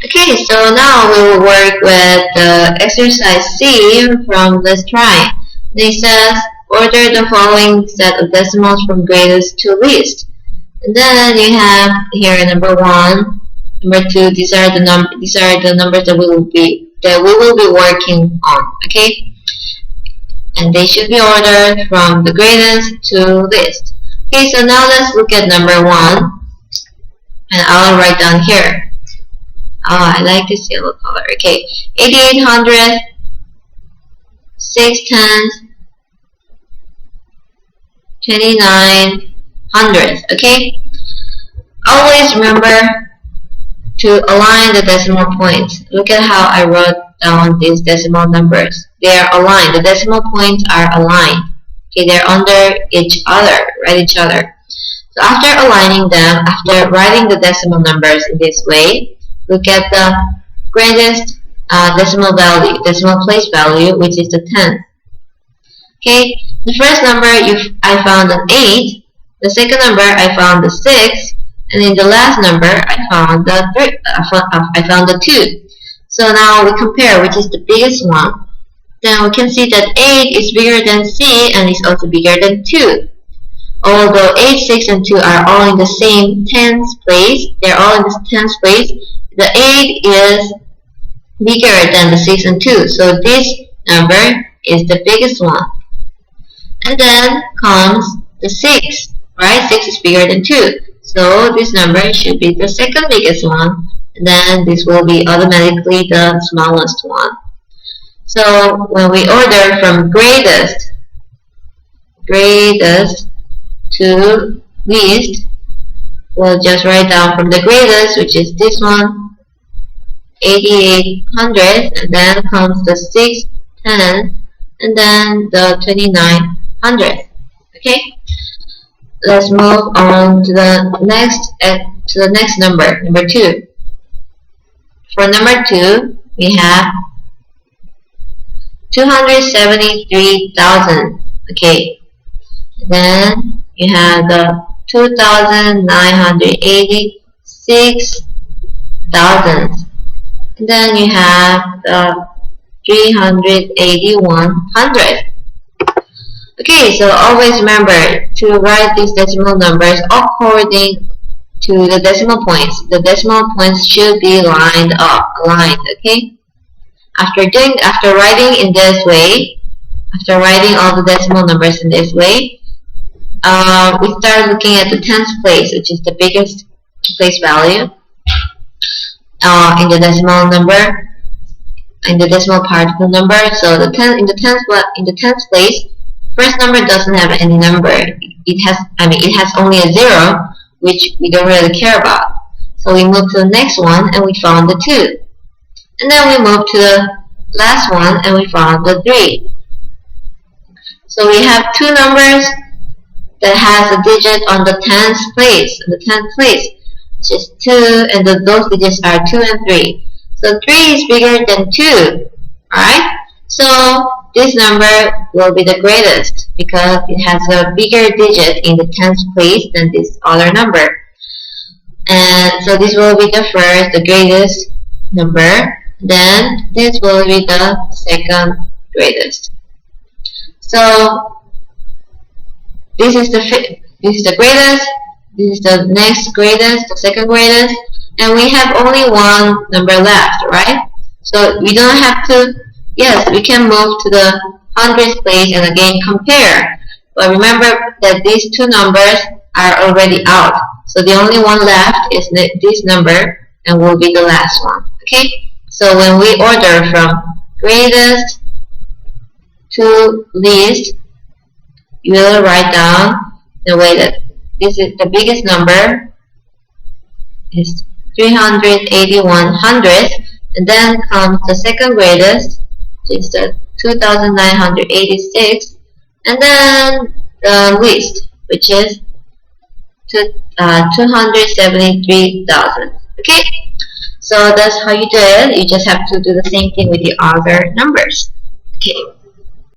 Okay, so now we will work with the exercise C from Let's Try. It says, order the following set of decimals from greatest to least. And then you have here number 1, number 2. These are the numbers that we will be working on. Okay, and they should be ordered from the greatest to least. Okay, so now let's look at number 1, and I'll write down here. Oh, I like this yellow color. Okay, 8800, 6 tens, 2900. Okay, always remember to align the decimal points. Look at how I wrote down these decimal numbers. They are aligned. The decimal points are aligned. Okay, they're under each other, right? Each other. So after aligning them, after writing the decimal numbers in this way, look at the greatest decimal place value, which is the 10th. Okay, the first number I found an 8. The second number I found the 6, and in the last number I found the 2. So now we compare which is the biggest one. Then we can see that 8 is bigger than C and is also bigger than 2. Although 8, 6, and 2 are all in the same tens place, they're all in the tens place, the 8 is bigger than the 6 and 2. So this number is the biggest one. And then comes the 6, right? 6 is bigger than 2. So this number should be the second biggest one. And then this will be automatically the smallest one. So when we order from greatest to least, we'll just write down from the greatest, which is this one, 8800, and then comes the 6 tens, and then the 2900. Okay, let's move on to the next number, number 2. For number 2, we have 273,000. Okay, then you have the 2,986,000. And then you have the 38100. Okay, so always remember to write these decimal numbers according to the decimal points. The decimal points should be aligned. Okay. After writing in this way, after writing all the decimal numbers in this way, we start looking at the tens place, which is the biggest place value in the decimal number, in the decimal part of the number. So in the tens place, first number doesn't have any number. It has only a 0, which we don't really care about. So we move to the next one, and we found the 2. And then we move to the last one, and we found the 3. So we have 2 numbers that has a digit on the tens place, which is 2, and those digits are 2 and 3. So 3 is bigger than 2, alright? So this number will be the greatest because it has a bigger digit in the tens place than this other number. And so this will be the greatest number. Then this will be the second greatest. So this is the greatest, this is the next greatest, the second greatest, and we have only one number left, right? So we don't have to, yes, we can move to the hundredth place and again compare. But remember that these 2 numbers are already out. So the only one left is this number and will be the last one. Okay? So when we order from greatest to least, you will write down the way that this is the biggest number is 38100, and then comes the second greatest, which is the 2986, and then the least, which is 273,000. Okay, so that's how you do it. You just have to do the same thing with the other numbers. Okay.